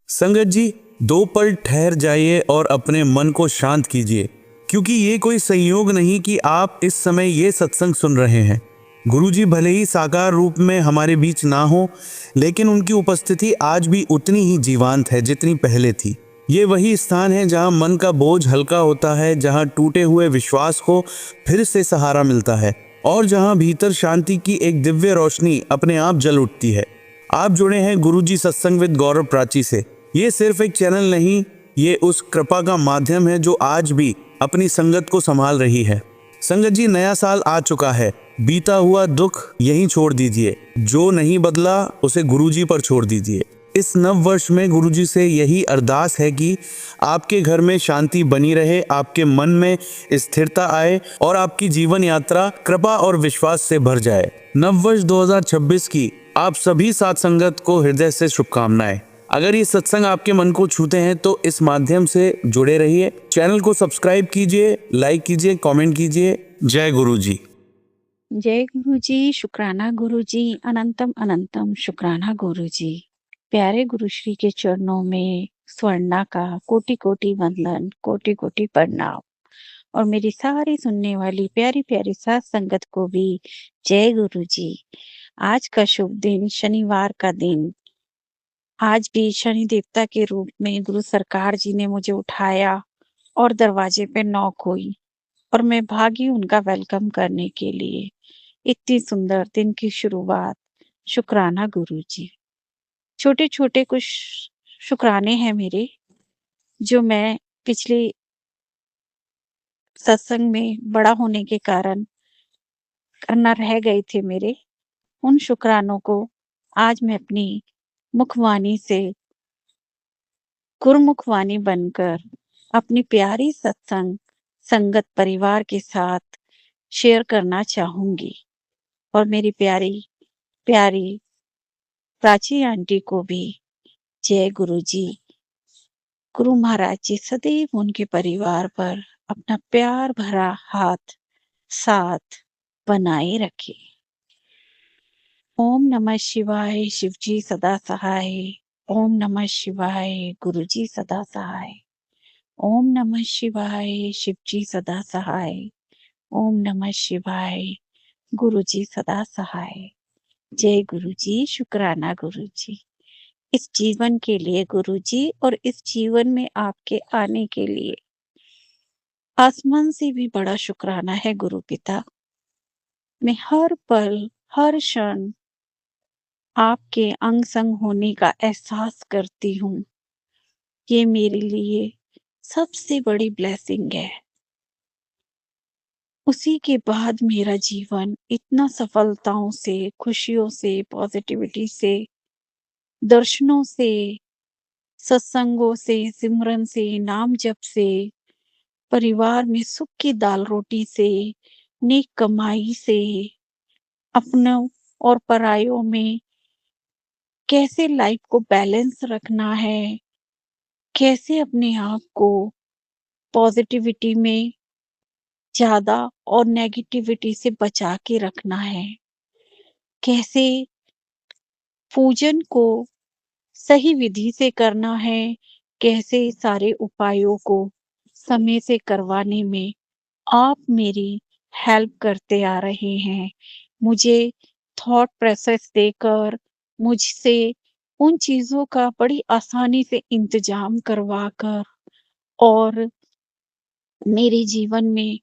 संगत जी, 2 पल ठहर जाइए और अपने मन को शांत कीजिए, क्योंकि ये कोई संयोग नहीं कि आप इस समय ये सत्संग सुन रहे हैं। गुरुजी भले ही साकार रूप में हमारे बीच ना हो, लेकिन उनकी उपस्थिति आज भी उतनी ही जीवंत है जितनी पहले थी। ये वही स्थान है जहाँ मन का बोझ हल्का होता है, जहाँ टूटे हुए विश्वास को फिर से सहारा मिलता है और जहाँ भीतर शांति की एक दिव्य रोशनी अपने आप जल उठती है। आप जुड़े हैं गुरुजी सत्संग विद गौरव प्राची से। ये सिर्फ एक चैनल नहीं, ये उस कृपा का माध्यम है जो आज भी अपनी संगत को संभाल रही है। संगत जी, नया साल आ चुका है। बीता हुआ दुख यहीं छोड़ दीजिए, जो नहीं बदला उसे गुरुजी पर छोड़ दीजिए। इस नव वर्ष में गुरुजी से यही अरदास है कि आपके घर में शांति बनी रहे, आपके मन में स्थिरता आए और आपकी जीवन यात्रा कृपा और विश्वास से भर जाए। नव वर्ष 2026 की आप सभी साथ संगत को हृदय से शुभकामनाएं। अगर ये सत्संग आपके मन को छूते हैं तो इस माध्यम से जुड़े रहिए। चैनल को सब्सक्राइब कीजिए, लाइक कीजिए, कमेंट कीजिए। जय गुरु जी। जय गुरु जी, शुक्राना गुरु जी, अनंतम अनंतम शुक्राना गुरु जी। प्यारे गुरु श्री के चरणों में स्वर्णा का कोटि कोटि वंदन, कोटि कोटि प्रणाम। और मेरी सारी सुनने वाली प्यारी प्यारी साथ संगत को भी जय गुरु जी। आज का शुभ दिन, शनिवार का दिन। आज भी शनि देवता के रूप में गुरु सरकार जी ने मुझे उठाया और दरवाजे पे नॉक हुई और मैं भागी उनका वेलकम करने के लिए। इतनी सुंदर दिन की शुरुआत। शुक्राना गुरु जी। छोटे छोटे कुछ शुक्राने हैं मेरे, जो मैं पिछले सत्संग में बड़ा होने के कारण करना रह गए थे मेरे। उन शुक्रानों को आज मैं अपनी मुखवाणी से गुरुमुखवाणी बनकर अपनी प्यारी सत्संग संगत परिवार के साथ शेयर करना चाहूंगी। और मेरी प्यारी प्यारी प्राची आंटी को भी जय गुरु जी। गुरु महाराज जी सदैव उनके परिवार पर अपना प्यार भरा हाथ साथ बनाए रखे। ओम नमः शिवाय, शिव जी सदा सहाय। ओम नमः शिवाय, गुरु जी सदा सहाय। ओम नमः शिवाय, शिव जी सदा सहाय। ओम नमः शिवाय, गुरु जी सदा सहाय। जय गुरु जी, शुक्राना गुरु जी। इस जीवन के लिए गुरु जी, और इस जीवन में आपके आने के लिए आसमान से भी बड़ा शुक्राना है गुरु पिता। मैं हर पल हर क्षण आपके अंग संग होने का एहसास करती हूँ। ये मेरे लिए सबसे बड़ी ब्लेसिंग है। उसी के बाद मेरा जीवन इतना सफलताओं से, खुशियों से, पॉजिटिविटी से, दर्शनों से, सत्संगों से, सिमरन से, नाम जप से, परिवार में सुख की दाल रोटी से, नेक कमाई से, अपनों और परायों में कैसे लाइफ को बैलेंस रखना है, कैसे अपने आप को पॉजिटिविटी में ज़्यादा और नेगेटिविटी से बचा के रखना है, कैसे पूजन को सही विधि से करना है, कैसे सारे उपायों को समय से करवाने में आप मेरी हेल्प करते आ रहे हैं। मुझे थॉट प्रोसेस देकर मुझसे उन चीज़ों का बड़ी आसानी से इंतज़ाम करवाकर और मेरे जीवन में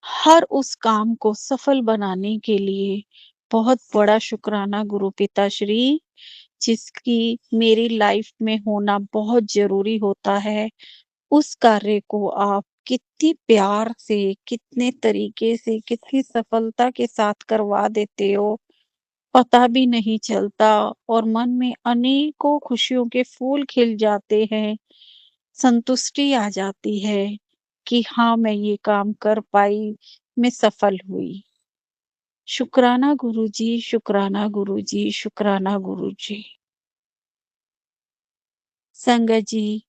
हर उस काम को सफल बनाने के लिए बहुत बड़ा शुक्राना गुरु पिताश्री, जिसकी मेरी लाइफ में होना बहुत ज़रूरी होता है। उस कार्य को आप कितनी प्यार से, कितने तरीके से, कितनी सफलता के साथ करवा देते हो, पता भी नहीं चलता और मन में अनेकों खुशियों के फूल खिल जाते हैं। संतुष्टि आ जाती है कि हाँ, मैं ये काम कर पाई, मैं सफल हुई। शुक्राना गुरुजी, शुक्राना गुरुजी, शुक्राना गुरुजी। संगत जी,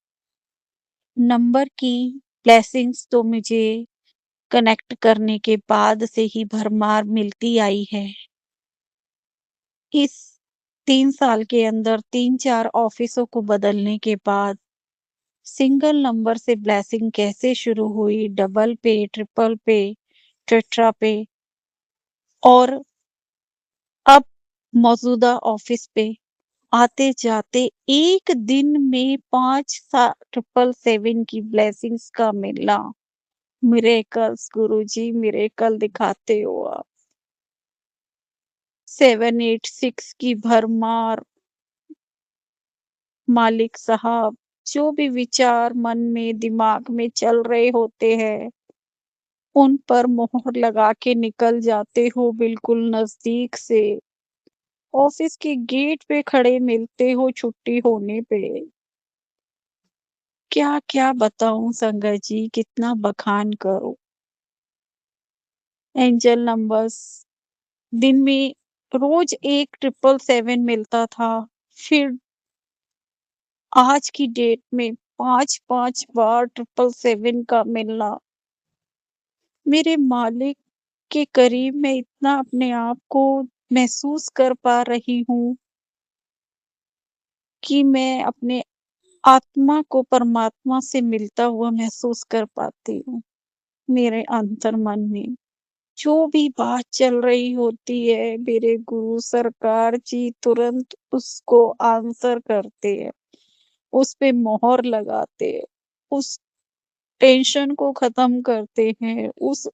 नंबर की ब्लेसिंग्स तो मुझे कनेक्ट करने के बाद से ही भरमार मिलती आई है। इस 3 साल के अंदर 3-4 ऑफिसों को बदलने के बाद सिंगल नंबर से ब्लेसिंग कैसे शुरू हुई, डबल पे, ट्रिपल पे, टेट्रा पे और अब मौजूदा ऑफिस पे आते-जाते एक दिन में 5 सा 777 की ब्लेसिंग्स का मिलना। मिरेकल्स गुरुजी, मिरेकल दिखाते हो आप। 786 की भरमार मालिक साहब, जो भी विचार मन में, दिमाग में चल रहे होते हैं, उन पर मोहर लगा के निकल जाते हो बिल्कुल नज़दीक से। ऑफिस के गेट पे खड़े मिलते हो छुट्टी होने पे। क्या-क्या बताऊँ संगत जी, कितना बखान करूँ। एंजल नंबर्स दिन में रोज़ एक 777 मिलता था, फिर आज की डेट में 5-5 बार 777 का मिलना। मेरे मालिक के करीब मैं इतना अपने आप को महसूस कर पा रही हूँ कि मैं अपने आत्मा को परमात्मा से मिलता हुआ महसूस कर पाती हूँ, मेरे अंतर्मन में। जो भी बात चल रही होती है, मेरे गुरु सरकार जी तुरंत उसको आंसर करते हैं, उस पे मोहर लगाते हैं, उस टेंशन को खत्म करते हैं, उस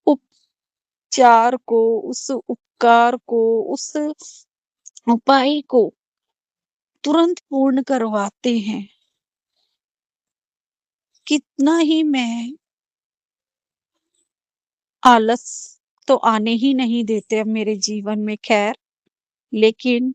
उपचार को, उस उपकार को, उस उपाय को तुरंत पूर्ण करवाते हैं। कितना ही मैं आलस तो आने ही नहीं देते अब मेरे जीवन में खैर, लेकिन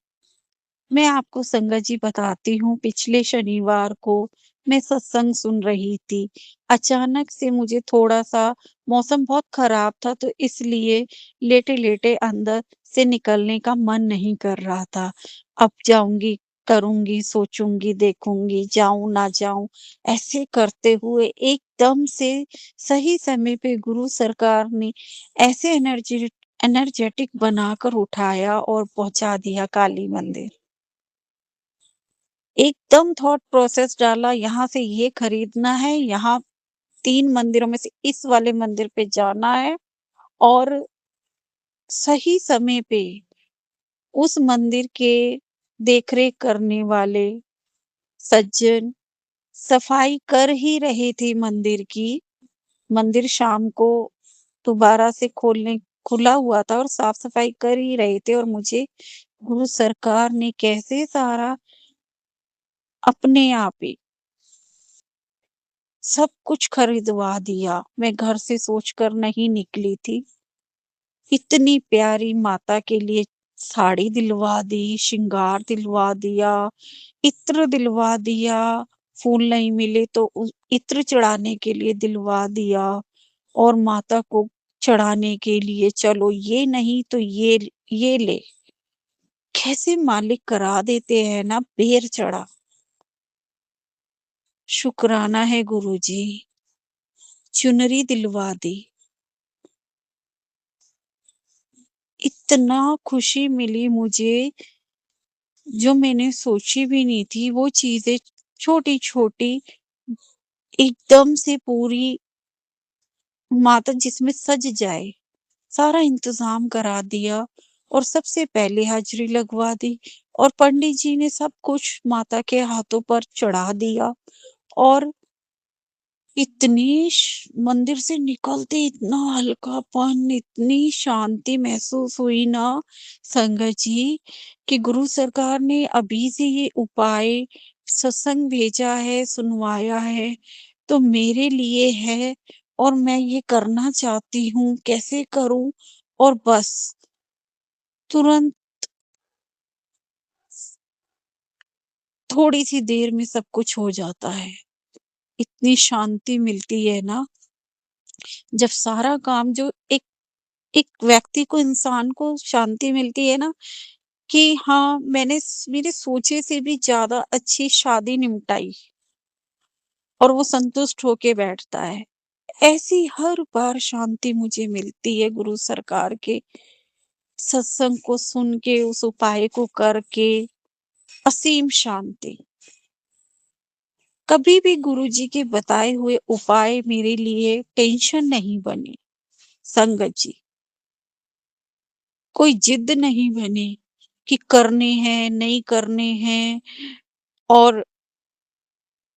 मैं आपको संगत जी बताती हूँ, पिछले शनिवार को मैं सत्संग सुन रही थी। अचानक से मुझे थोड़ा-सा मौसम बहुत खराब था तो इसलिए लेटे-लेटे अंदर से निकलने का मन नहीं कर रहा था। अब जाऊँगी, करूँगी, सोचूँगी, देखूँगी, जाऊँ ना जाऊँ, ऐसे करते हुए एकदम से सही समय पे गुरु सरकार ने ऐसे एनर्जेटिक बनाकर उठाया और पहुँचा दिया काली मंदिर। एकदम थॉट प्रोसेस डाला, यहाँ से ये खरीदना है, यहाँ 3 मंदिरों में से इस वाले मंदिर पे जाना है और सही समय पे उस मंदिर के देख-रेख करने वाले सज्जन सफाई कर ही रहे थे मंदिर की। मंदिर शाम को दोबारा से खोलने खुला हुआ था और साफ-सफाई कर ही रहे थे और मुझे गुरु सरकार ने कैसे सारा अपने आप ही सब कुछ खरीदवा दिया। मैं घर से सोचकर नहीं निकली थी। इतनी प्यारी माता के लिए साड़ी दिलवा दी, श्रृंगार दिलवा दिया, इत्र दिलवा दिया, फूल नहीं मिले तो इत्र चढ़ाने के लिए दिलवा दिया और माता को चढ़ाने के लिए चलो ये नहीं तो ये ले। कैसे मालिक करा देते हैं ना बेर चढ़ा। शुक्राना है गुरुजी। चुनरी दिलवा दी। इतना खुशी मिली मुझे, जो मैंने सोची भी नहीं थी, वो चीज़ें छोटी-छोटी एकदम से पूरी माता जिसमें सज जाए, सारा इंतज़ाम करा दिया और सबसे पहले हाज़री लगवा दी और पंडित जी ने सब कुछ माता के हाथों पर चढ़ा दिया और इतनी मंदिर से निकलते इतना हल्कापन, इतनी शांति महसूस हुई ना संगत जी कि गुरु सरकार ने अभी से ये उपाय सत्संग भेजा है, सुनवाया है, तो मेरे लिए है और मैं ये करना चाहती हूँ, कैसे करूँ? और बस तुरंत थोड़ी-सी देर में सब कुछ हो जाता है। इतनी शांति मिलती है ना, जब सारा काम जो एक एक व्यक्ति को इंसान को शांति मिलती है ना कि हाँ मेरे सोचे से भी ज्यादा अच्छी शादी निपटाई और वो संतुष्ट होके बैठता है। ऐसी हर बार शांति मुझे मिलती है गुरु सरकार के सत्संग को सुन के, उस उपाय को करके असीम शांति। कभी भी गुरुजी के बताए हुए उपाय मेरे लिए टेंशन नहीं बने संगत जी। कोई जिद नहीं बनी कि करने हैं, नहीं करने हैं, और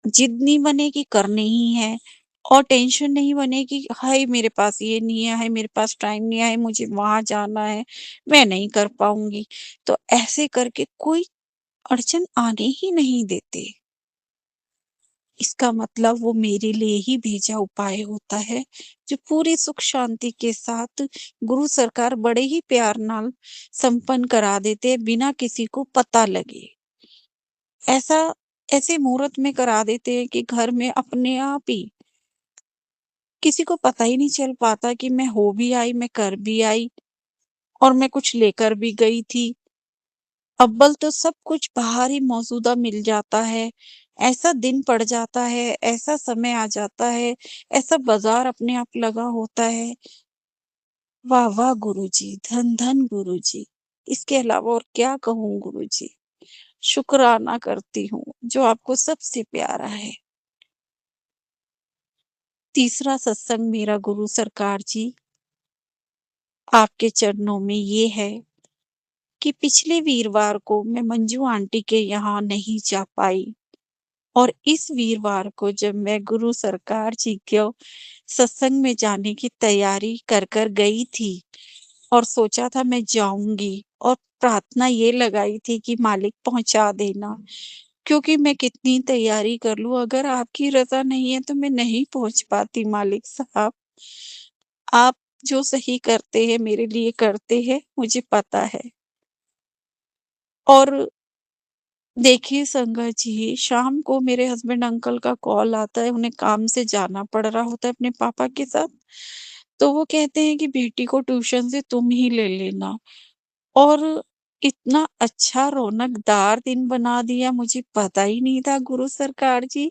जिद नहीं बने कि करने ही है, और टेंशन नहीं बने कि हाय मेरे पास ये नहीं है, हाय मेरे पास टाइम नहीं है, हाय मुझे वहाँ जाना है, मैं नहीं कर पाऊँगी। तो ऐसे करके कोई अड़चन आने ही नहीं देते। इसका मतलब वो मेरे लिए ही भेजा उपाय होता है, जो पूरी सुख शांति के साथ गुरु सरकार बड़े ही प्यार नाल संपन्न करा देते हैं, बिना किसी को पता लगे। ऐसा ऐसे मुहूर्त में करा देते हैं कि घर में अपने आप ही किसी को पता ही नहीं चल पाता कि मैं हो भी आई, मैं कर भी आई, और मैं कुछ लेकर भी गई थी। अव्वल तो सब कुछ बाहर ही मौजूदा मिल जाता है। ऐसा दिन पड़ जाता है, ऐसा समय आ जाता है, ऐसा बाज़ार अपने आप लगा होता है। वाह, वाह गुरुजी! धन, धन गुरुजी! इसके अलावा और क्या कहूँ गुरुजी? शुक्राना करती हूँ, जो आपको सबसे प्यारा है। तीसरा सत्संग मेरा गुरु सरकार जी, आपके चरणों में ये है कि पिछले वीरवार को मैं मंजू आंटी के यहाँ नहीं जा पाई, और इस वीरवार को जब मैं गुरु सरकार जी को सत्संग में जाने की तैयारी कर कर गई थी, और सोचा था मैं जाऊंगी, और प्रार्थना ये लगाई थी कि मालिक पहुंचा देना, क्योंकि मैं कितनी तैयारी कर लूं, अगर आपकी रजा नहीं है तो मैं नहीं पहुंच पाती मालिक साहब। आप जो सही करते हैं मेरे लिए करते हैं, मुझे पता है। और देखिए संगत जी, शाम को मेरे हस्बैंड अंकल का कॉल आता है, उन्हें काम से जाना पड़ रहा होता है अपने पापा के साथ। तो वो कहते हैं कि बेटी को ट्यूशन से तुम ही ले लेना, और इतना अच्छा रौनकदार दिन बना दिया, मुझे पता ही नहीं था गुरु सरकार जी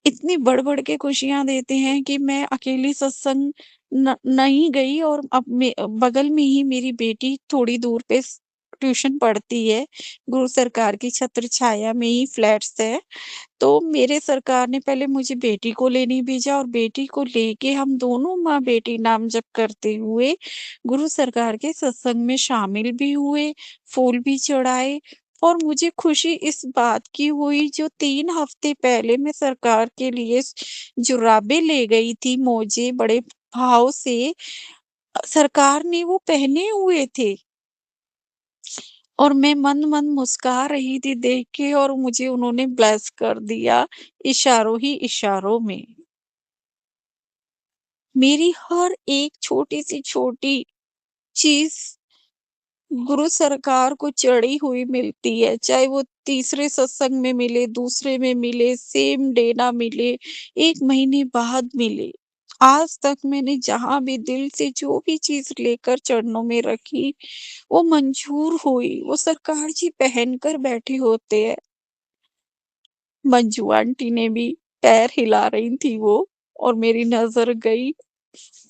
इतनी बढ़-बढ़ के खुशियाँ देते हैं कि मैं अकेली सत्संग नहीं गई, और अब बगल में ही मेरी बेटी थोड़ी दूर पे ट्यूशन पढ़ती है। गुरु सरकार की छत्र छाया में ही फ्लैट्स है। तो मेरे सरकार ने पहले मुझे बेटी को लेने भेजा, और बेटी को लेके हम दोनों माँ-बेटी नाम जप करते हुए गुरु सरकार के सत्संग में शामिल भी हुए, फूल भी चढ़ाए, और मुझे खुशी इस बात की हुई, जो 3 हफ्ते पहले मैं सरकार के लिए जुराबें ले गई थी, मोजे बड़े भाव से सरकार ने वो पहने हुए थे, और मैं मन-मन मुस्कुरा रही थी देख के, और मुझे उन्होंने ब्लेस कर दिया, इशारों ही इशारों में। मेरी हर एक छोटी से छोटी चीज़ गुरु सरकार को चढ़ी हुई मिलती है, चाहे वो तीसरे सत्संग में मिले, दूसरे में मिले, सेम डे ना मिले, 1 महीने बाद मिले। आज तक मैंने जहाँ भी दिल से जो भी चीज़ लेकर चरणों में रखी, वो मंज़ूर हुई, वो सरकार जी पहन कर बैठे होते हैं। मंजू आंटी ने भी पैर हिला रही थी वो, और मेरी नज़र गई,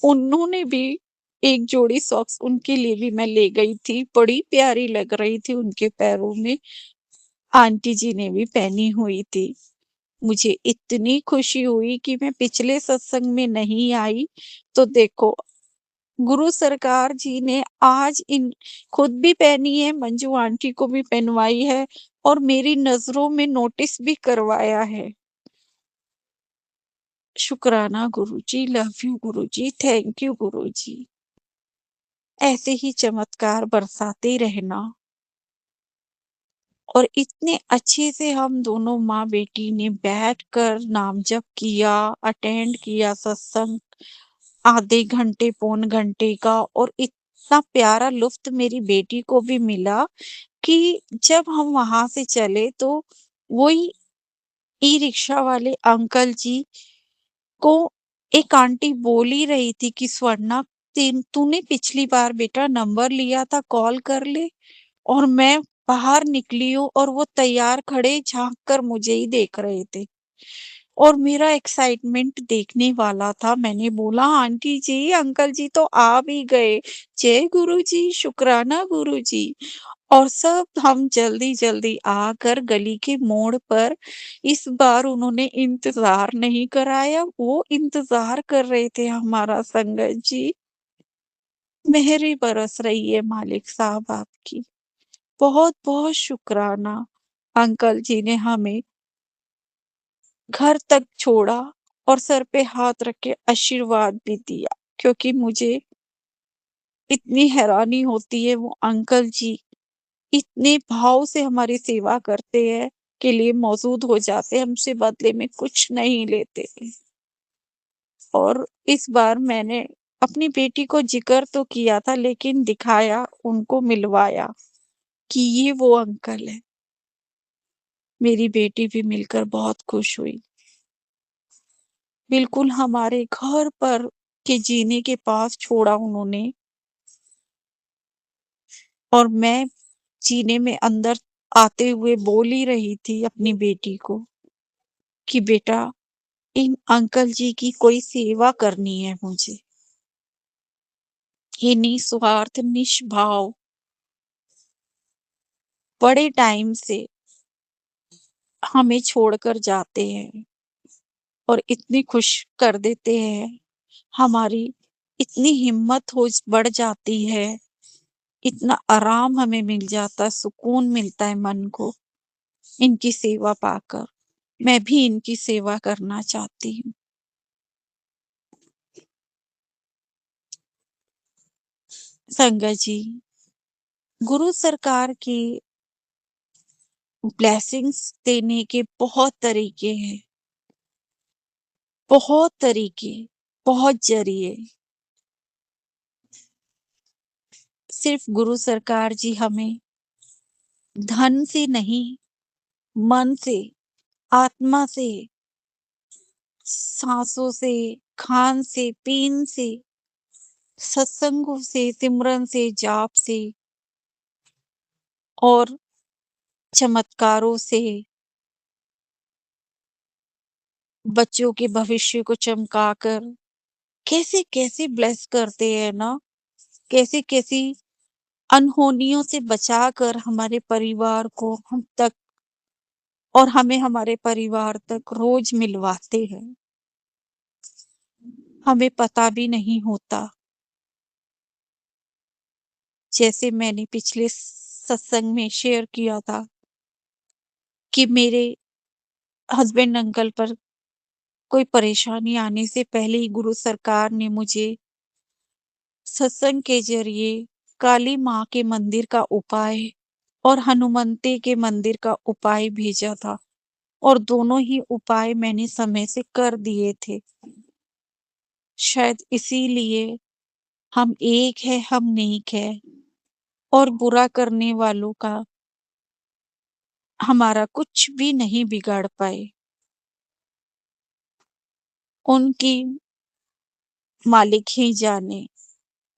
उन्होंने भी एक जोड़ी सॉक्स उनके लिए भी मैं ले गई थी, बड़ी प्यारी लग रही थी उनके पैरों में, आंटी जी ने भी पहनी हुई थी। मुझे इतनी खुशी हुई कि मैं पिछले सत्संग में नहीं आई, तो देखो गुरु सरकार जी ने आज इन खुद भी पहनी है, मंजू आंटी को भी पहनवाई है, और मेरी नज़रों में नोटिस भी करवाया है। शुक्राना गुरुजी, लव यू गुरुजी, थैंक यू गुरुजी। ऐसे ही चमत्कार बरसाते रहना, और इतने अच्छे से हम दोनों माँ-बेटी ने बैठकर नाम जप किया, अटेंड किया सत्संग आधे घंटे, पौन घंटे का, और इतना प्यारा लुफ्त मेरी बेटी को भी मिला कि जब हम वहाँ से चले तो वही ई-रिक्शा वाले अंकल जी को एक आंटी बोल ही रही थी कि स्वर्णा तूने पिछली बार बेटा नंबर लिया था, कॉल कर ले, और मैं बाहर निकली हूँ, और वो तैयार खड़े झांक कर मुझे ही देख रहे थे, और मेरा एक्साइटमेंट देखने वाला था। मैंने बोला, "आंटी जी, अंकल जी तो आ भी गए। जय गुरुजी, शुक्राना गुरुजी।" और सब हम जल्दी-जल्दी आकर गली के मोड़ पर इस बार उन्होंने इंतज़ार नहीं कराया, वो इंतज़ार कर रहे थे हमारा संगत जी। मेहर बरस रही है मालिक साहब आपकी। बहुत-बहुत शुक्राना। अंकल जी ने हमें घर तक छोड़ा और सर पे हाथ रख के आशीर्वाद भी दिया, क्योंकि मुझे इतनी हैरानी होती है, वो अंकल जी इतने भाव से हमारी सेवा करते हैं, के लिए मौजूद हो जाते हैं, हमसे बदले में कुछ नहीं लेते। और इस बार मैंने अपनी बेटी को जिक्र तो किया था, लेकिन दिखाया, उनको मिलवाया कि ये वो अंकल हैं। मेरी बेटी भी मिलकर बहुत खुश हुई। बिल्कुल हमारे घर पर के जीने के पास छोड़ा उन्होंने, और मैं जीने में अंदर आते हुए बोल ही रही थी अपनी बेटी को कि बेटा, इन अंकल जी की कोई सेवा करनी है मुझे। ये निस्वार्थ, निष्भाव, बड़े टाइम से हमें छोड़कर जाते हैं और इतनी खुश कर देते हैं। हमारी इतनी हिम्मत हो बढ़ जाती है, इतना आराम हमें मिल जाता है, सुकून मिलता है मन को इनकी सेवा पाकर। मैं भी इनकी सेवा करना चाहती हूँ। संगत जी, गुरु सरकार की ब्लेसिंग्स देने के बहुत तरीके हैं, बहुत तरीके, बहुत ज़रिए। सिर्फ गुरु सरकार जी हमें धन से नहीं, मन से, आत्मा से, साँसों से, खान से, पीन से, सत्संगों से, सिमरन से, जाप से और चमत्कारों से बच्चों के भविष्य को चमकाकर कैसे-कैसे ब्लेस करते हैं ना, कैसी-कैसी अनहोनियों से बचाकर हमारे परिवार को हम तक और हमें हमारे परिवार तक रोज मिलवाते हैं। हमें पता भी नहीं होता। जैसे मैंने पिछले सत्संग में शेयर किया था कि मेरे हस्बैंड अंकल पर कोई परेशानी आने से पहले ही गुरु सरकार ने मुझे सत्संग के ज़रिए काली माँ के मंदिर का उपाय और हनुमंती के मंदिर का उपाय भेजा था, और दोनों ही उपाय मैंने समय से कर दिए थे। शायद इसीलिए हम एक है, हम नेक है, और बुरा करने वालों का हमारा कुछ भी नहीं बिगाड़ पाए। उनकी मालिक ही जाने,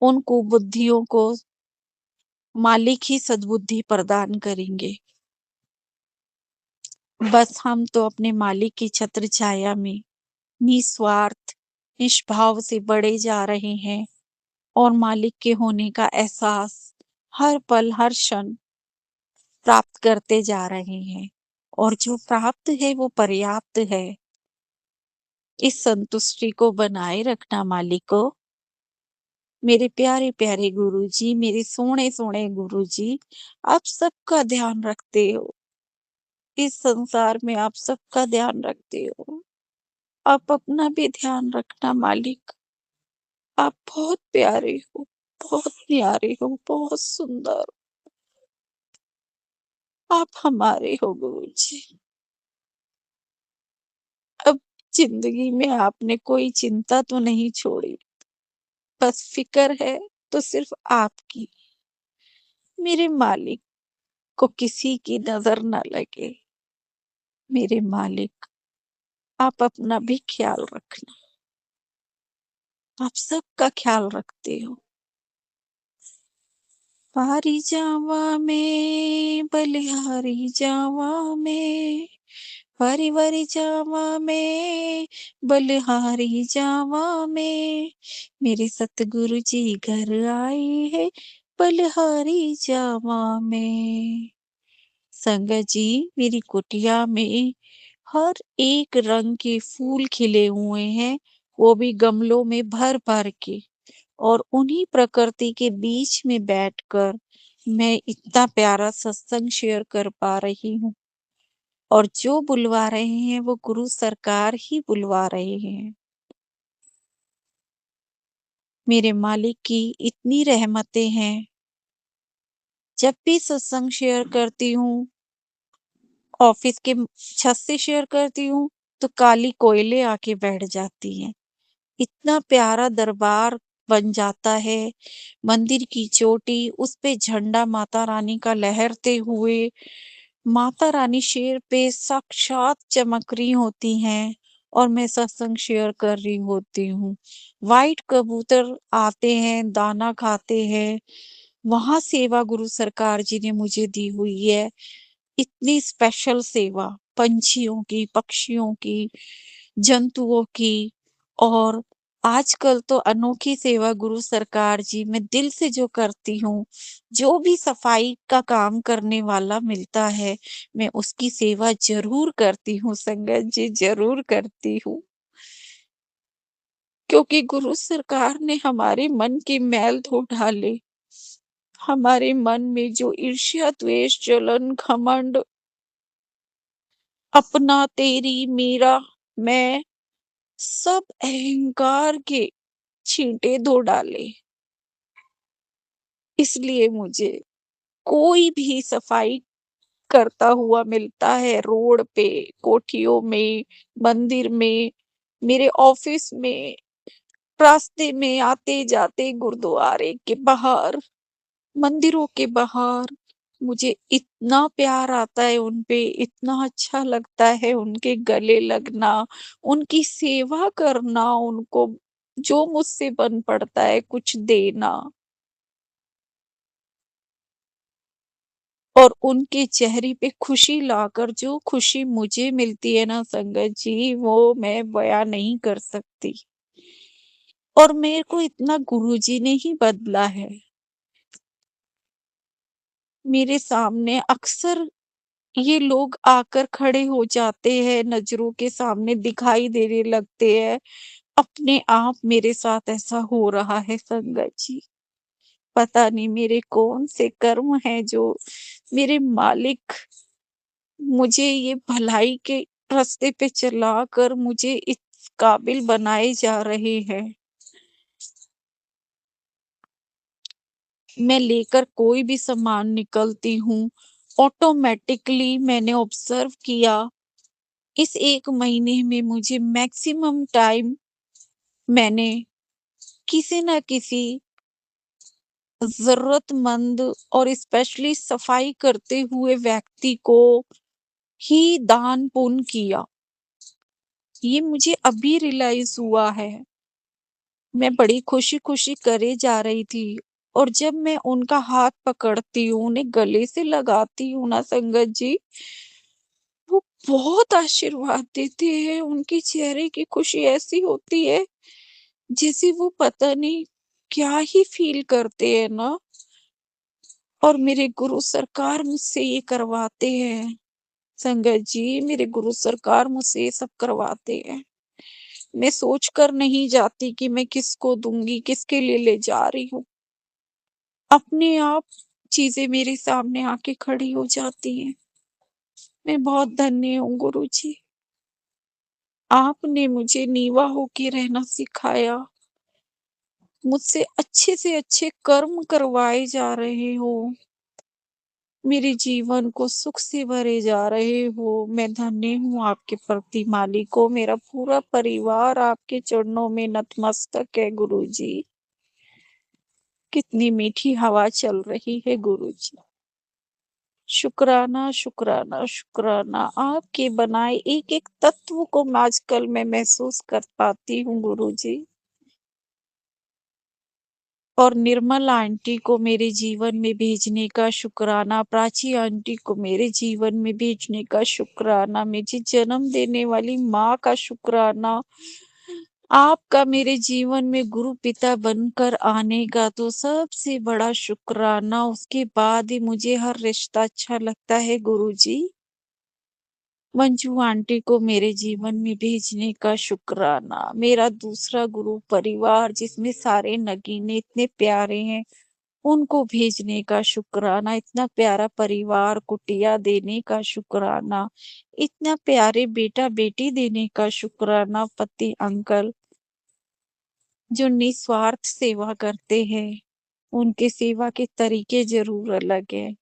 उन कुबुद्धियों को मालिक ही सद्बुद्धि प्रदान करेंगे। बस हम तो अपने मालिक की छत्र छाया में निस्वार्थ, निष्भाव से बढ़े जा रहे हैं, और मालिक के होने का एहसास हर पल, हर क्षण प्राप्त करते जा रहे हैं, और जो प्राप्त है वो पर्याप्त है। इस संतुष्टि को बनाए रखना मालिको। मेरे प्यारे-प्यारे गुरुजी, मेरे सोहणे-सोहणे गुरुजी, आप सबका ध्यान रखते हो। इस संसार में आप सबका ध्यान रखते हो। आप अपना भी ध्यान रखना मालिक। आप बहुत प्यारे हो, बहुत न्यारे हो, बहुत सुंदर। आप हमारे हो गुरुजी। अब ज़िंदगी में आपने कोई चिंता तो नहीं छोड़ी, बस फ़िक्र है तो सिर्फ़ आपकी। मेरे मालिक को किसी की नज़र ना लगे। मेरे मालिक, आप अपना भी ख़्याल रखना। आप सबका ख़्याल रखते हो। पारी जावा मैं, बलिहारी जावा मैं, वारी वारी जावा मैं, बलिहारी जावा मैं, मेरे सतगुरु जी घर आए हैं, बलिहारी जावा मैं। संगत जी, मेरी कुटिया में हर एक रंग के फूल खिले हुए हैं, वो भी गमलों में भर-भर के। और उन्हीं प्रकृति के बीच में बैठकर मैं इतना प्यारा सत्संग शेयर कर पा रही हूँ। और जो बुलवा रहे हैं वो गुरु सरकार ही बुलवा रहे हैं। मेरे मालिक की इतनी रहमतें हैं। जब भी सत्संग शेयर करती हूँ, ऑफिस के छत से शेयर करती हूँ, तो काली कोयले आके बैठ जाती हैं। इतना प्यारा दरबार बन जाता है। मंदिर की चोटी, उस पे झंडा माता रानी का लहरते हुए, माता रानी शेर पे साक्षात चमक रही होती हैं और मैं सत्संग शेयर कर रही होती हूँ। व्हाइट कबूतर आते हैं, दाना खाते हैं। वहाँ सेवा गुरु सरकार जी ने मुझे दी हुई है। इतनी स्पेशल सेवा पंछियों की, पक्षियों की, जंतुओं की। और आजकल तो अनोखी सेवा गुरु सरकार जी मैं दिल से जो करती हूँ, जो भी सफाई का काम करने वाला मिलता है, मैं उसकी सेवा ज़रूर करती हूँ संगत जी, ज़रूर करती हूँ। क्योंकि गुरु सरकार ने हमारे मन के मैल धो डाले। हमारे मन में जो ईर्ष्या, द्वेष, जलन, घमंड, अपना, तेरी, मेरा, मैं, सब अहंकार के छींटे धो डाले। इसलिए मुझे कोई भी सफाई करता हुआ मिलता है रोड पे, कोठियों में, मंदिर में, मेरे ऑफिस में, रास्ते में आते-जाते, गुरुद्वारे के बाहर, मंदिरों के बाहर, मुझे इतना प्यार आता है उन पे, इतना अच्छा लगता है उनके गले लगना, उनकी सेवा करना, उनको जो मुझसे बन पड़ता है कुछ देना। और उनके चेहरे पे खुशी लाकर जो खुशी मुझे मिलती है ना संगत जी, वो मैं बयाँ नहीं कर सकती। और मेरे को इतना गुरुजी ने ही बदला है। मेरे सामने अक्सर ये लोग आकर खड़े हो जाते हैं, नज़रों के सामने दिखाई देने लगते हैं। अपने आप मेरे साथ ऐसा हो रहा है संगत जी। पता नहीं मेरे कौन से कर्म हैं जो मेरे मालिक मुझे ये भलाई के रास्ते पे चलाकर मुझे इस काबिल बनाए जा रहे हैं। मैं लेकर कोई भी सामान निकलती हूँ, ऑटोमैटिकली मैंने ऑब्ज़र्व किया, इस 1 महीने में मुझे मैक्सिमम टाइम मैंने किसी न किसी ज़रूरतमंद और स्पेशली सफाई करते हुए व्यक्ति को ही दान पुण्य किया। ये मुझे अभी रियलाइज़ हुआ है। मैं बड़ी खुशी-खुशी करे जा रही थी और जब मैं उनका हाथ पकड़ती हूँ, उन्हें गले से लगाती हूँ ना संगत जी, वो बहुत आशीर्वाद देते हैं। उनके चेहरे की खुशी ऐसी होती है, जैसे वो पता नहीं क्या ही फ़ील करते हैं ना। और मेरे गुरु सरकार मुझसे ये करवाते हैं। संगत जी, मेरे गुरु सरकार मुझसे ये सब करवाते हैं। मैं सोचकर नहीं जाती कि मैं किसको दूँगी, किसके लिए ले जा रही हूँ। अपने आप चीज़ें मेरे सामने आके खड़ी हो जाती हैं। मैं बहुत धन्य हूँ गुरुजी। आपने मुझे नीवा होके रहना सिखाया। मुझसे अच्छे से अच्छे कर्म करवाए जा रहे हो। मेरे जीवन को सुख से भरे जा रहे हो। मैं धन्य हूँ आपके प्रति मालिको। मेरा पूरा परिवार आपके चरणों में नतमस्तक है गुरुजी। कितनी मीठी हवा चल रही है गुरुजी। शुक्राना, शुक्राना, शुक्राना। आपके बनाए एक-एक तत्व को आजकल मैं महसूस कर पाती हूँ गुरुजी। और निर्मल आंटी को मेरे जीवन में भेजने का शुक्राना, प्राची आंटी को मेरे जीवन में भेजने का शुक्राना, मुझे जन्म देने वाली माँ का शुक्राना, आपका मेरे जीवन में गुरु पिता बनकर आने का तो सबसे बड़ा शुक्राना, उसके बाद ही मुझे हर रिश्ता अच्छा लगता है गुरुजी। मंजू आंटी को मेरे जीवन में भेजने का शुक्राना, मेरा दूसरा गुरु परिवार जिसमें सारे नगीने इतने प्यारे हैं, उनको भेजने का शुक्राना, इतना प्यारा परिवार कुटिया देने का शुक्राना, इतना प्यारे बेटा-बेटी देने का शुक्राना, पति अंकल जो निस्वार्थ सेवा करते हैं, उनके सेवा के तरीके ज़रूर अलग हैं,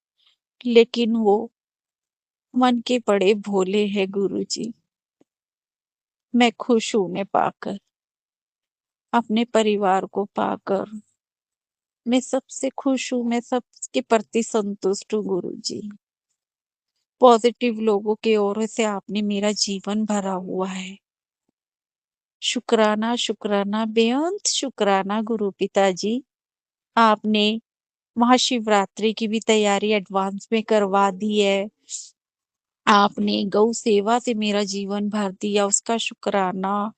लेकिन वो मन के बड़े भोले हैं गुरुजी। मैं खुश हूँ उन्हें पाकर, अपने परिवार को पाकर। मैं सबसे खुश हूँ, मैं सबके प्रति संतुष्ट हूँ गुरुजी। पॉजिटिव लोगों की ओर से आपने मेरा जीवन भरा हुआ है। शुक्राना, शुक्राना, बेअंत शुक्राना गुरु पिताजी। आपने महाशिवरात्रि की भी तैयारी एडवांस में करवा दी है। आपने गौ सेवा से मेरा जीवन भर दिया, उसका शुक्राना।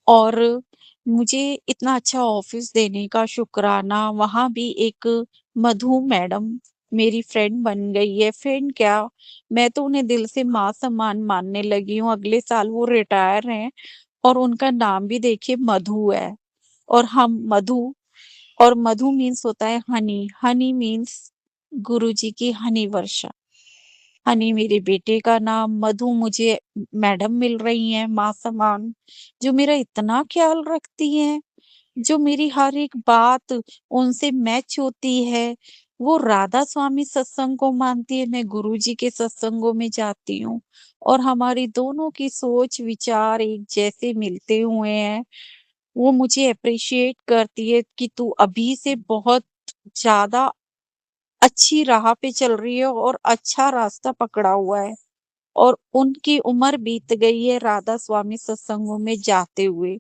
और मुझे इतना अच्छा ऑफिस देने का शुक्राना। वहाँ भी एक मधु मैडम मेरी फ्रेंड बन गई है। फ्रेंड क्या, मैं तो उन्हें दिल से माँ समान मानने लगी हूँ। अगले साल वो रिटायर हैं और उनका नाम भी देखिए मधु है। और हम मधु, और मधु मीन्स होता है हनी, हनी मीन्स गुरुजी की हनी वर्षा। हनी मेरे बेटे का नाम, मधु मुझे मैडम मिल रही हैं माँ समान, जो मेरा इतना ख्याल रखती हैं, जो मेरी हर एक बात उनसे मैच होती है। वो राधा स्वामी सत्संग को मानती है, मैं गुरुजी के सत्संगों में जाती हूँ और हमारी दोनों की सोच विचार एक जैसे मिलते हुए हैं। वो मुझे एप्रिशिएट करती है कि तू अभी से बहुत ज़्यादा अच्छी राह पे चल रही है और अच्छा रास्ता पकड़ा हुआ है। और उनकी उम्र बीत गई है राधा स्वामी सत्संगों में जाते हुए।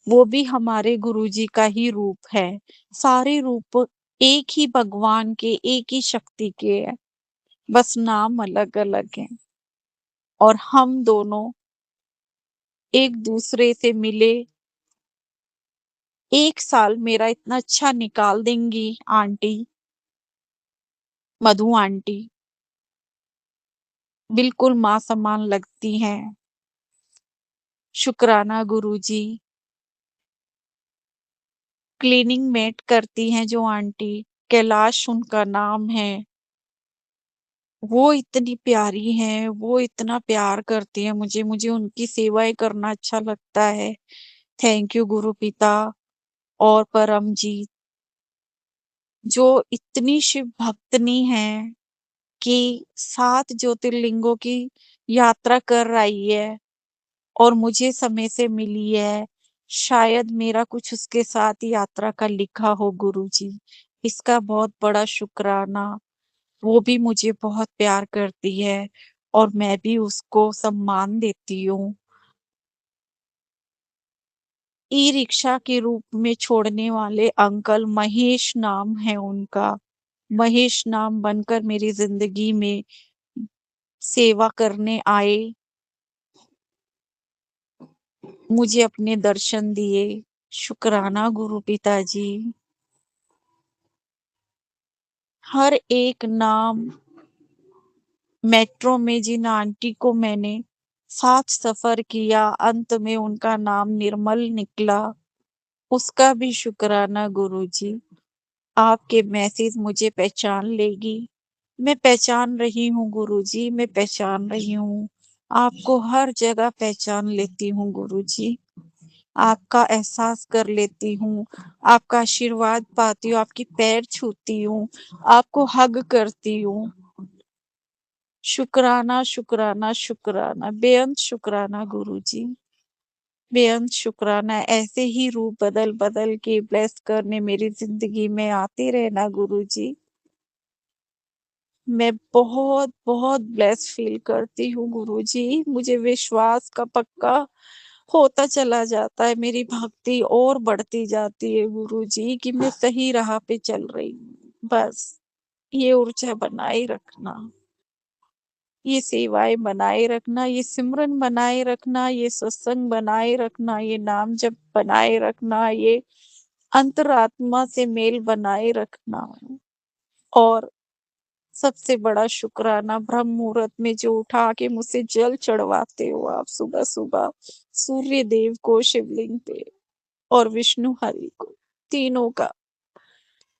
वो भी हमारे गुरुजी का ही रूप है। सारे रूप एक ही भगवान के, एक ही शक्ति के हैं, बस नाम अलग-अलग हैं। और हम दोनों एक दूसरे से मिले, 1 साल मेरा इतना अच्छा निकाल देंगी आंटी, मधु आंटी, बिल्कुल माँ समान लगती हैं। शुक्राना गुरुजी। क्लीनिंग मेट करती हैं जो आंटी, कैलाश उनका नाम है। वो इतनी प्यारी हैं, वो इतना प्यार करती हैं मुझे, मुझे उनकी सेवाएँ करना अच्छा लगता है। थैंक यू गुरु पिता और परमजीत, जो इतनी शिव भक्तनी हैं कि 7 ज्योतिर्लिंगों की यात्रा कर आई है और मुझे समय से मिली है। शायद मेरा कुछ उसके साथ यात्रा का लिखा हो गुरुजी, इसका बहुत बड़ा शुक्राना। वो भी मुझे बहुत प्यार करती है और मैं भी उसको सम्मान देती हूँ। ई-रिक्शा के रूप में छोड़ने वाले अंकल महेश नाम है उनका। महेश नाम बनकर मेरी ज़िंदगी में सेवा करने आए, मुझे अपने दर्शन दिए। शुक्राना गुरु पिताजी। हर एक नाम मेट्रो में जिन आंटी को मैंने साथ सफ़र किया, अंत में उनका नाम निर्मल निकला, उसका भी शुक्राना गुरुजी। आपके मैसेज मुझे पहचान लेगी। मैं पहचान रही हूँ गुरुजी, मैं पहचान रही हूँ। आपको हर जगह पहचान लेती हूँ गुरुजी। आपका एहसास कर लेती हूँ, आपका आशीर्वाद पाती हूँ, आपके पैर छूती हूँ, आपको हग करती हूँ। शुक्राना, शुक्राना, शुक्राना, बेअंत शुक्राना गुरुजी। बेअंत शुक्राना, ऐसे ही रूप बदल-बदल के ब्लेस करने मेरी ज़िंदगी में आते रहना गुरुजी। मैं बहुत-बहुत ब्लेस्ड फ़ील करती हूँ गुरुजी। मुझे विश्वास का पक्का होता चला जाता है, मेरी भक्ति और बढ़ती जाती है गुरुजी कि मैं सही राह पे चल रही हूँ। बस ये ऊर्जा बनाए रखना, ये सेवाएँ बनाए रखना, ये सिमरन बनाए रखना, ये सत्संग बनाए रखना, ये नाम जप बनाए रखना, ये अंतरात्मा से मेल बनाए रखना। और सबसे बड़ा शुक्राना ब्रह्म मुहूर्त में जो उठा के मुझसे जल चढ़वाते हो आप सुबह-सुबह, सूर्य देव को शिवलिंग पे और विष्णु हरि को, तीनों का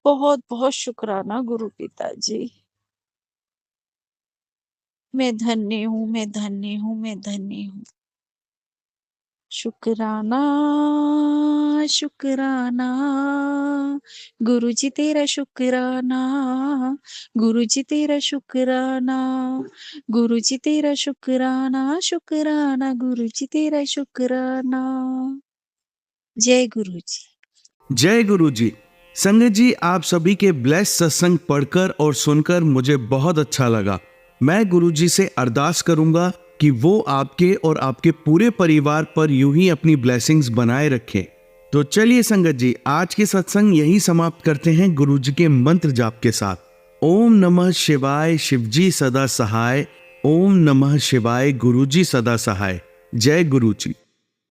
बहुत-बहुत शुक्राना गुरु पिताजी। मैं धन्य हूँ, मैं धन्य हूँ, मैं धन्य हूँ। शुक्राना, शुक्राना, गुरुजी तेरा शुक्राना, गुरुजी तेरा शुक्राना, गुरुजी तेरा शुक्राना, शुक्राना, गुरुजी तेरा शुक्राना। जय गुरुजी। जय गुरु जी। संगत जी, आप सभी के ब्लेस सत्संग पढ़कर और सुनकर मुझे बहुत अच्छा लगा। मैं गुरु जी से अरदास करूंगा कि वो आपके और आपके पूरे परिवार पर यूं ही अपनी ब्लेसिंग्स बनाए रखें। तो चलिए संगत जी, आज के सत्संग यही समाप्त करते हैं गुरु जी के मंत्र जाप के साथ। ओम नमः शिवाय, शिवजी सदा सहाय। ओम नमः शिवाय, गुरु जी सदा सहाय। जय गुरु जी।